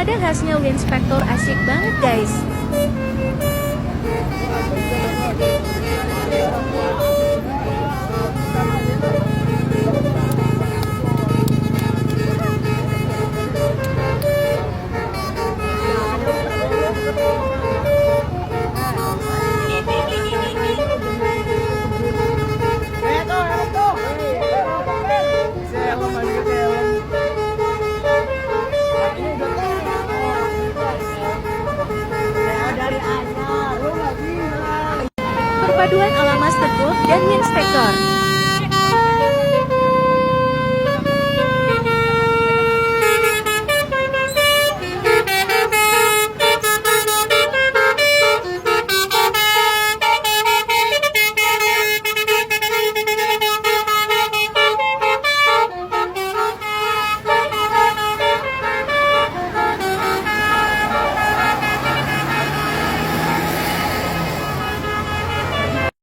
Nada khasnya Winspector asik banget guys. Perpaduan ala Master Golf dan Winspector.